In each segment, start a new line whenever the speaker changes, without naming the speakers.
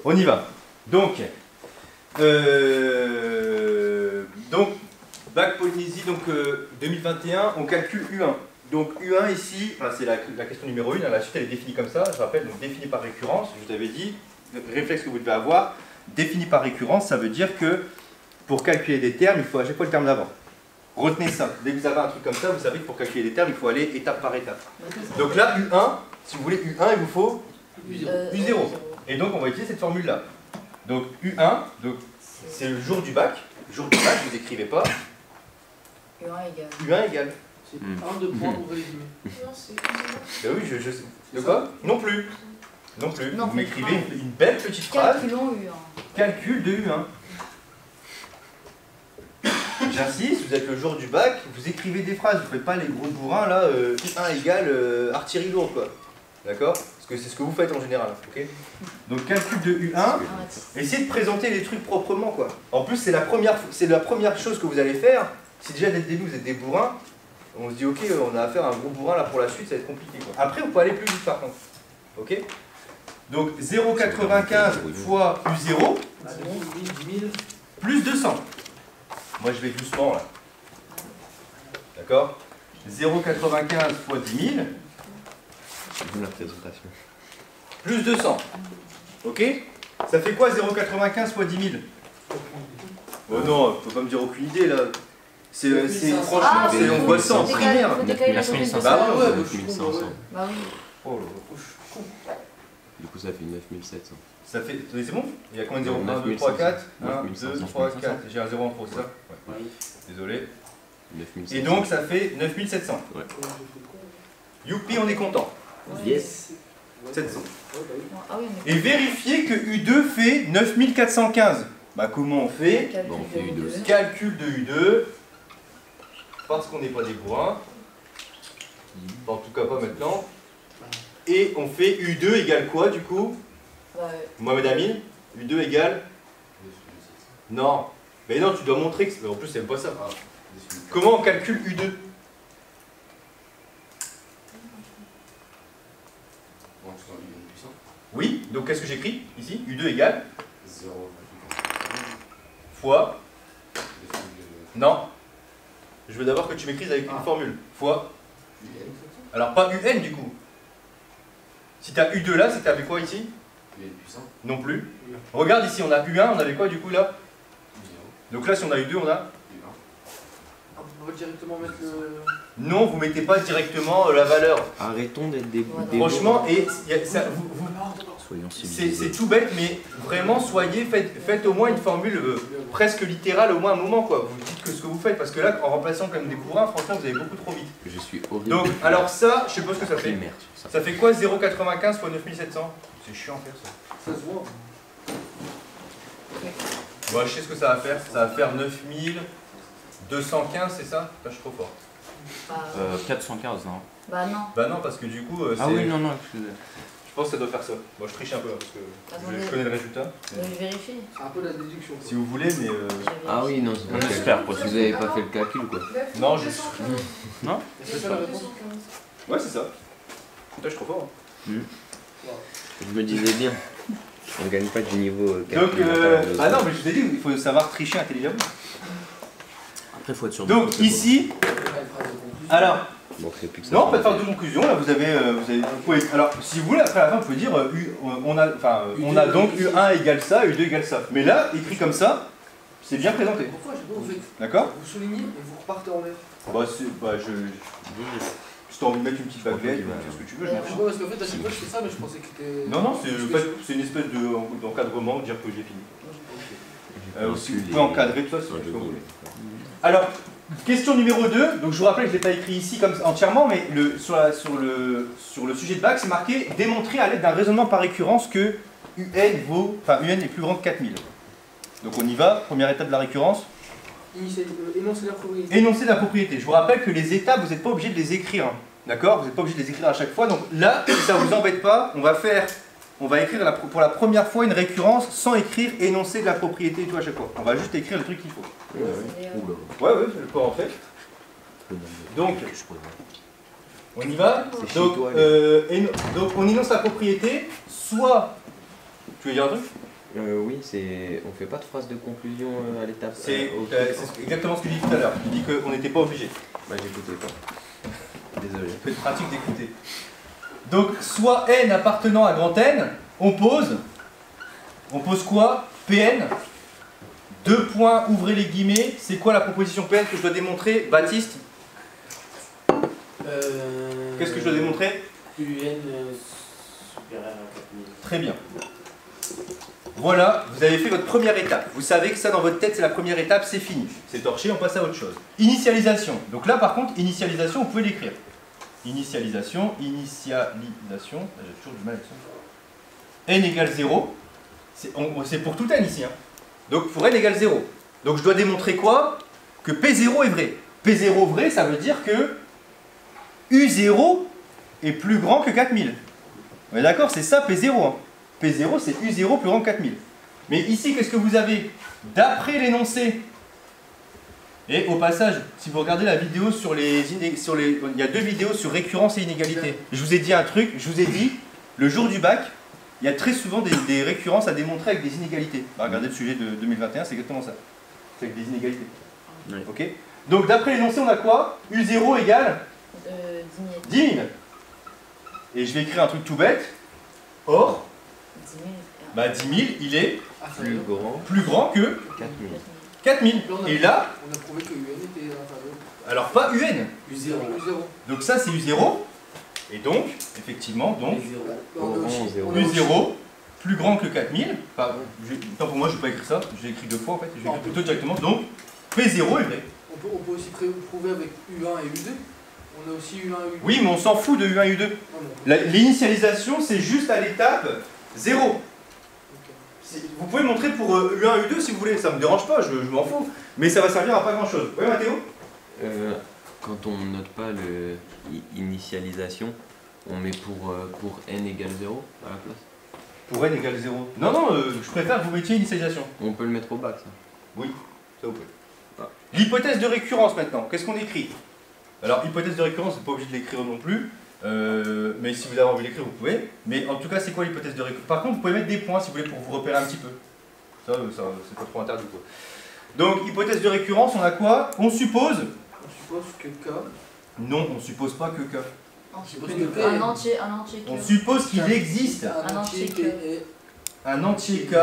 On y va. Donc Bac Polynésie, 2021, on calcule U1. Donc U1 ici, c'est la question numéro 1, la suite elle est définie comme ça, je rappelle, donc définie par récurrence, je vous avais dit, le réflexe que vous devez avoir, défini par récurrence, ça veut dire que pour calculer des termes, il faut à chaque fois le terme d'avant. Retenez ça, dès que vous avez un truc comme ça, vous savez que pour calculer des termes, il faut aller étape par étape. Donc là, U1, si vous voulez U1, il vous faut U0. Et donc on va utiliser cette formule-là. Donc U1, c'est le jour du bac. Le jour du bac, vous n'écrivez pas. U1 égale.
C'est un de points pour résumer.
Non, c'est
Ben oui, je sais. De quoi? Non plus. Non plus. Vous m'écrivez une belle petite phrase.
Calculons U1.
Calcul de U1. J'insiste, vous êtes le jour du bac, vous écrivez des phrases, vous ne faites pas les gros bourrins là, U1 égale artillerie lourde quoi. D'accord? Parce que c'est ce que vous faites en général. Ok? Donc calcul de U1, essayez de présenter les trucs proprement quoi. En plus c'est la première chose que vous allez faire. Si déjà dès le début vous êtes des bourrins, on se dit ok, on a affaire à un gros bourrin là pour la suite, ça va être compliqué quoi. Après vous pouvez aller plus vite par contre. Ok? Donc 0,95 fois U0 plus 200. Moi je vais doucement là. D'accord? 0,95 fois 10 000
la présentation.
plus 200. Ok? Ça fait quoi 0,95 fois 10 000? Oh non, faut pas me dire aucune idée là. C'est franchement, on voit ça en primaire.
9500.
Bah ouais,
9500.
Bah oui.
Oh là.
Du coup, ça fait 9700.
Ça fait. C'est bon? Il y a combien de 0? 1, 2, 3, 4 1, 2, 3, 4. J'ai un 0 en trop, c'est ça? Ouais. Désolé.
9700.
Et donc ça fait 9700.
Ouais.
Youpi, on est content.
Yes.
700.
Ah oui, on est
Et vérifiez que U2 fait 9415. Bah comment on fait?
calcul
Bon, on fait
de
U2.
Calcul de U2. Parce qu'on n'est pas des bourrins. En tout cas pas maintenant. Et on fait U2 égale quoi du coup?
Ouais.
Mohamed Amin? U2 égale? Non. Mais non, tu dois montrer que... En plus, c'est même pas ça. Comment on calcule U2? Oui, donc qu'est-ce que j'écris ici? U2 égale? Fois? Non. Je veux d'abord que tu m'écrives avec une formule. Fois? Alors pas UN du coup. Si tu as U2 là, c'est que tu avais quoi ici? Non plus. Regarde ici, on a U1, on avait quoi du coup là? Donc là, si on a U2, on a?
On va directement mettre le...
Non, vous mettez pas directement la valeur.
Arrêtons d'être des
Franchement, et ça,
soyons
c'est tout bête, mais vraiment, faites au moins une formule presque littérale au moins un moment quoi. Vous dites que ce que vous faites, parce que là, en remplaçant comme des bourrins, franchement, vous allez beaucoup trop vite.
Je suis horrible.
Donc, alors ça, je sais pas ce que ça fait.
Primaire sur ça.
Ça fait quoi 0,95 fois 9700? C'est chiant à faire ça.
Ça se voit.
Bon, je sais ce que ça va faire. Ça va faire 9215, c'est ça? Là, je suis trop fort.
415, non?
Bah non.
Bah non, parce que du coup,
Ah oui, non, non, excusez.
je pense que ça doit faire ça. Bon, je triche un peu, hein, parce que
Attendez.
je connais le résultat.
Je vérifie.
C'est un peu la déduction.
Si vous voulez, mais...
Ah oui, non, c'est pas j'espère, vous avez pas fait le calcul quoi.
Non, je...
Non?
C'est ça la réponse.
Ouais, c'est ça. Putain, je suis trop fort. Hein.
Je me disais bien. On gagne pas du niveau
Donc,
calcul.
bah non, mais je vous ai dit, il faut savoir tricher intelligemment.
Après, faut être sûr.
Donc, ici, alors...
Bon, c'est plus que ça.
Non, pas de faire de conclusion, là vous pouvez, alors si vous voulez, après à la fin vous pouvez dire, on a donc U1 égale ça, U2 égale ça. Mais là, écrit comme ça, c'est bien présenté.
Pourquoi vous faites?
D'accord?
Vous soulignez et vous repartez en l'air.
Si t'as envie de mettre une petite baguette, fais ce que tu veux.
Je sais pas, parce qu'en fait, à chaque fois je fais ça, mais je pensais que c'était...
Non, c'est une espèce d'encadrement, dire que j'ai fini. Si vous pouvez encadrer tout ça, c'est ce que vous voulez. Alors, question numéro 2, donc je vous rappelle que je ne l'ai pas écrit ici comme entièrement, mais sur le sujet de bac, c'est marqué « Démontrer à l'aide d'un raisonnement par récurrence que UN est plus grand que 4000 ». Donc on y va, première étape de la récurrence.
Énoncer la propriété.
Énoncer la propriété. Je vous rappelle que les étapes, vous n'êtes pas obligé de les écrire, hein. D'accord? Vous n'êtes pas obligé de les écrire à chaque fois, donc là, si ça ne vous embête pas, on va écrire pour la première fois une récurrence sans écrire énoncer de la propriété et tout à chaque fois. On va juste écrire le truc qu'il faut. Ouais, je peux en fait. Donc, on y va. Donc on énonce la propriété, soit Tu veux dire un truc?
Oui, c'est. On fait pas de phrase de conclusion à l'étape.
C'est exactement ce que je dis tout à l'heure. Il dit qu'on n'était pas obligé.
Bah, j'écoutais pas. Désolé.
Faites pratique d'écouter. Donc, soit n appartenant à grand N, on pose quoi? Pn. Deux points, ouvrez les guillemets. C'est quoi la proposition Pn que je dois démontrer, Baptiste? Qu'est-ce que je dois démontrer?
UN supérieur à 4000.
Très bien. Voilà, vous avez fait votre première étape. Vous savez que ça dans votre tête, c'est la première étape, c'est fini. C'est torché, on passe à autre chose. Initialisation. Donc là, par contre, initialisation, vous pouvez l'écrire. Initialisation, j'ai toujours du mal avec ça. N égale 0. C'est pour tout N ici. Hein. Donc pour N égale 0. Donc je dois démontrer quoi? Que P0 est vrai. P0 vrai, ça veut dire que U0 est plus grand que 4000. On est d'accord? C'est ça P0. Hein. P0, c'est U0 plus grand que 4000. Mais ici, qu'est-ce que vous avez? D'après l'énoncé, et au passage, si vous regardez la vidéo sur les... Il y a 2 vidéos sur récurrence et inégalité. Je vous ai dit un truc, je vous ai dit, le jour du bac, il y a très souvent des récurrences à démontrer avec des inégalités. Bah, regardez le sujet de 2021, c'est exactement ça. C'est avec des inégalités.
Oui.
Ok. Donc d'après l'énoncé, on a quoi? U0 égale
10 000.
10 000. Et je vais écrire un truc tout bête. Or,
10 000.
bah 10 000, il est plus grand que
4000.
4000. Et là,
On a prouvé que UN était inférieur.
alors pas UN.
U0.
Donc ça c'est U0. Et donc, effectivement, donc U0 plus grand que 4000. Enfin, tant pour moi, je ne vais pas écrire ça. J'ai écrit 2 fois en fait. Je vais écrire plutôt directement. Donc P0 est vrai.
On peut aussi prouver avec U1 et U2. On a aussi U1 et U2.
Oui, mais on s'en fout de U1 et U2. L'initialisation, c'est juste à l'étape 0. Vous pouvez montrer pour U1 et U2 si vous voulez. Ça ne me dérange pas, je m'en fous. Mais ça va servir à pas grand chose. Oui, Mathéo?
Quand on note pas le initialisation, on met pour n égale 0 à la place.
Pour n égale 0. Non, non, je préfère que vous mettiez initialisation.
On peut le mettre au bac, ça.
Oui, ça vous pouvez. Ah. L'hypothèse de récurrence maintenant, qu'est-ce qu'on écrit? Alors, hypothèse de récurrence, vous n'êtes pas obligé de l'écrire non plus. Mais si vous avez envie de l'écrire, vous pouvez. Mais en tout cas, c'est quoi l'hypothèse de récurrence? Par contre, vous pouvez mettre des points si vous voulez pour vous repérer un petit peu. Ça c'est pas trop interdit, quoi. Donc, hypothèse de récurrence, on a quoi? On suppose.
On suppose que K.
Non, on suppose pas que K.
On
suppose
suppose
que
un entier que.
On suppose qu'il existe
Un entier
entier
K est
un entier K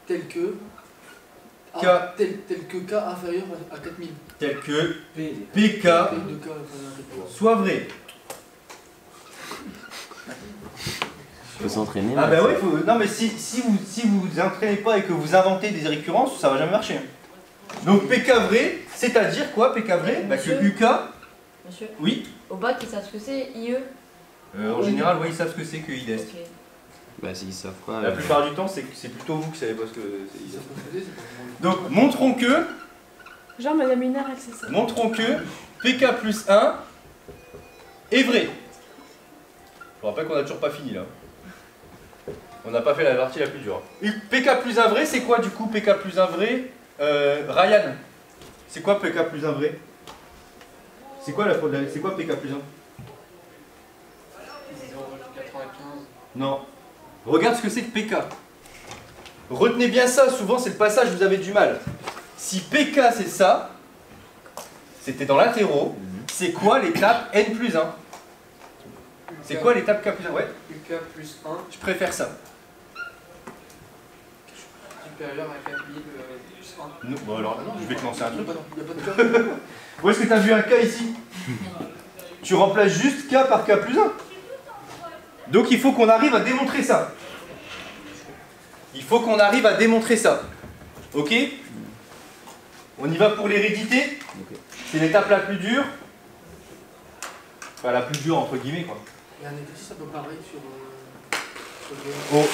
tel que.
K.
Tel que K inférieur à 4000.
tel que
P.
PK
P de K inférieur à 4000.
soit vrai.
Faut s'entraîner.
Ah bah oui, non mais si vous entraînez pas et que vous inventez des récurrences, ça va jamais marcher. Donc PK vrai, c'est-à-dire quoi PK vrai? Bah que
Monsieur.
UK,
Monsieur,
oui,
au bac, ils savent ce que c'est, IE.
en général, ouais, ils savent ce que c'est que IDEST.
Ok.
Bah s'ils savent pas.
La plupart du temps, c'est plutôt vous qui savez pas ce que c'est
Ça
IDEST.
peut poser, c'est pas vraiment-
Donc montrons que
Genre Madame Linard, elle sait ça.
PK plus 1 est vrai. Je vous rappelle qu'on n'a toujours pas fini là. On n'a pas fait la partie la plus dure. PK plus 1 vrai, c'est quoi du coup PK plus 1 vrai? Ryan, c'est quoi PK plus 1 vrai? C'est quoi PK plus 1?
0,95.
Non. Regarde ce que c'est que PK. Retenez bien ça, souvent c'est le passage où vous avez du mal. Si PK c'est ça, c'était dans l'interro, c'est quoi l'étape N plus 1? C'est quoi l'étape K plus 1? Ouais,
UK plus 1
je préfère ça.
supérieur à 4000 plus 1.
Non, bon alors, je vais te lancer un
Il n'y
truc.
a pas de K.
Où est-ce que tu as vu un K ici? Tu remplaces juste K par K plus 1. Donc il faut qu'on arrive à démontrer ça. Il faut qu'on arrive à démontrer ça. Ok? On y va pour l'hérédité. C'est l'étape la plus dure. Enfin la plus dure entre guillemets quoi.
Il y a un exercice un peu pareil sur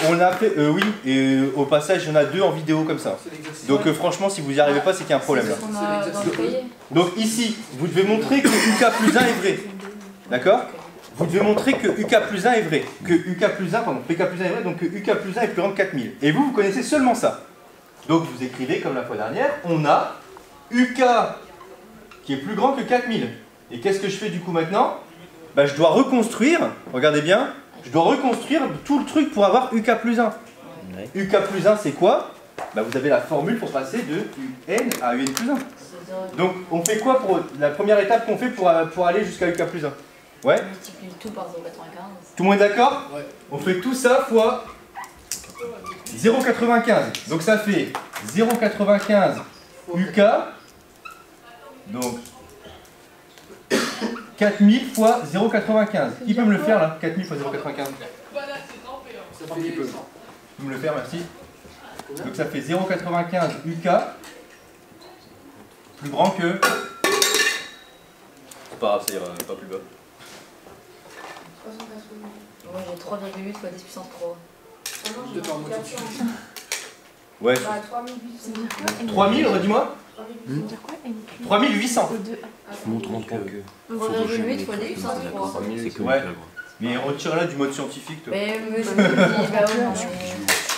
On a fait, oui, et au passage il y en a 2 en vidéo comme ça.
c'est l'exercice.
Donc franchement si vous n'y arrivez pas c'est qu'il y a un problème là.
C'est ce qu'on a dans le cahier.
Donc ici, vous devez montrer que UK plus 1 est vrai. D'accord? Vous devez montrer que UK plus 1 est vrai. Que UK plus 1, pardon, PK plus 1 est vrai, donc que UK plus 1 est plus grand que 4000. Et vous connaissez seulement ça. Donc vous écrivez comme la fois dernière, on a UK qui est plus grand que 4000. Et qu'est-ce que je fais du coup maintenant? Bah, je dois reconstruire, regardez bien, je dois reconstruire tout le truc pour avoir UK plus 1.
Ouais.
UK plus 1, c'est quoi? Bah, vous avez la formule pour passer de UN à UN plus 1.
C'est 0.
Donc, on fait quoi pour la première étape qu'on fait pour aller jusqu'à UK plus 1? Ouais?
On multiplie tout par 0,95.
Tout le monde est d'accord?
Ouais.
On fait tout ça fois 0,95. Donc ça fait 0,95 UK. Donc 4000 fois 0,95. Qui peut me le faire là? 4000 fois 0,95.
Ça fait
Qui peut?
100.
Tu me le faire, merci.
Combien?
Donc ça fait 0,95 UK. Plus grand que. C'est pas grave, ça ira pas plus bas.
Moi j'ai 3,8 fois 10 puissance 3.
Deux par moitié.
Ouais.
Bah, 3800.
3000, redis-moi.
Ça veut dire quoi NQ
3800.
Au 2.
Montrons que
3,8 fois 10 puissance 3.
c'est que
Ouais. Mais retire-la du mode scientifique, toi.
Mais je me dis, bah ouais, non,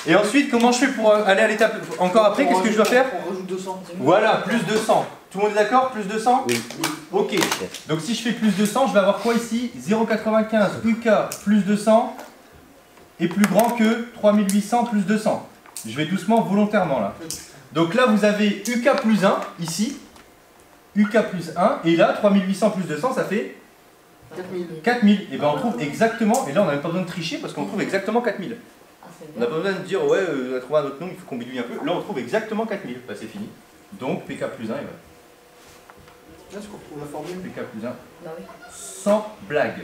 mais-
Et ensuite, comment je fais pour aller à l'étape encore après? Qu'est-ce que je dois faire?
On rajoute 200.
Voilà, plus 200. Tout le monde est d'accord? Plus 200?
Oui.
Ok. Donc si je fais plus 200, je vais avoir quoi ici? 0,95 UK plus 200 est plus grand que 3800 plus 200. Je vais doucement, volontairement là. Donc là, vous avez UK plus 1 ici. UK plus 1. Et là, 3800 plus 200, ça fait
4000.
4000. Et bien on trouve exactement, et là on n'a même pas besoin de tricher parce qu'on trouve exactement 4000.
Ah, c'est
On n'a
bien.
pas besoin de dire ouais, on a trouvé un autre nom, il faut qu'on bidouille un peu. Là on trouve exactement 4000. Bah c'est fini. Donc PK plus 1, et voilà.
Là, est-ce qu'on retrouve la formule?
PK plus 1.
Bah oui.
Sans blague.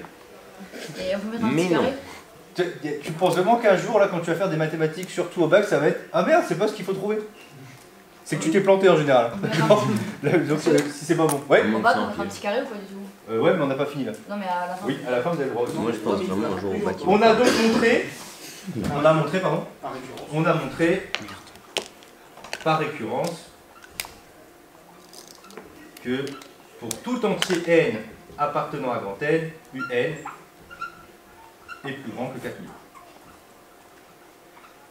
Et on peut mettre un
Mais
petit
non.
carré.
Tu penses vraiment qu'un jour, là, quand tu vas faire des mathématiques, surtout au bac, ça va être ah merde, c'est pas ce qu'il faut trouver. C'est que tu t'es planté en général.
On peut mettre un
D'accord. Là, donc, si c'est pas bon. Ouais.
Au bac, on mettra un petit carré ou pas du tout?
Ouais, mais on n'a pas fini là.
Non, mais à la fin.
Oui, à la fin, vous avez le droit.
Moi je pense vraiment un jour au bac.
On a donc montré. Pardon.
Par récurrence.
On a montré par récurrence que pour tout entier n appartenant à grand N, UN est plus grand que 4000.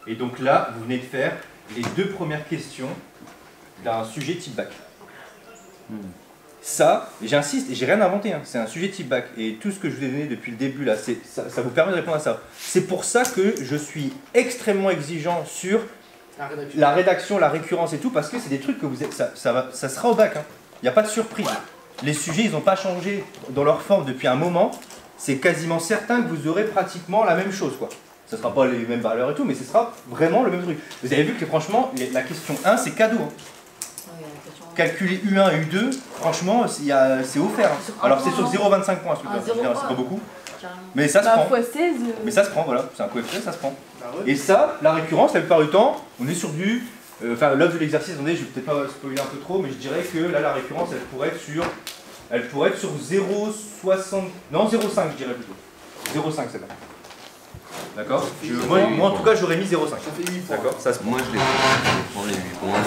Et donc là, vous venez de faire les deux premières questions d'un sujet type bac. Ça, et j'insiste, et j'ai rien inventé, hein, c'est un sujet type bac. Et tout ce que je vous ai donné depuis le début, là, ça vous permet de répondre à ça. C'est pour ça que je suis extrêmement exigeant sur
La rédaction.
la rédaction, la récurrence et tout, parce que c'est des trucs que vous êtes, ça sera au bac. Il n'y a pas de surprise. Les sujets, ils n'ont pas changé dans leur forme depuis un moment. C'est quasiment certain que vous aurez pratiquement la même chose, quoi. Ce ne sera pas les mêmes valeurs et tout, mais ce sera vraiment le même truc. Vous avez vu que franchement, la question 1, c'est cadeau. Hein.
Ouais, la question.
Calculer U1 et U2, franchement, c'est offert. Hein. Alors c'est sur 0,25 points, ce truc-là.
Ah, 0,1.
C'est pas beaucoup.
Carrément.
Mais ça se
Bah,
prend.
fois 16.
Mais ça se prend, voilà. C'est un coefficient, ça se prend.
Bah ouais.
Et ça, la récurrence, la plupart du temps, on est sur du... Enfin, l'œuvre de l'exercice, attendez, je vais peut-être pas spoiler un peu trop, mais je dirais que là, la récurrence, elle pourrait être sur 0,60... Non, 0,5, je dirais plutôt. 0,5, celle-là. D'accord. Moi, en tout cas, j'aurais mis 0,5.
Ça fait 8 points.
D'accord, ça se prend.
Moi je les prends les 8 points.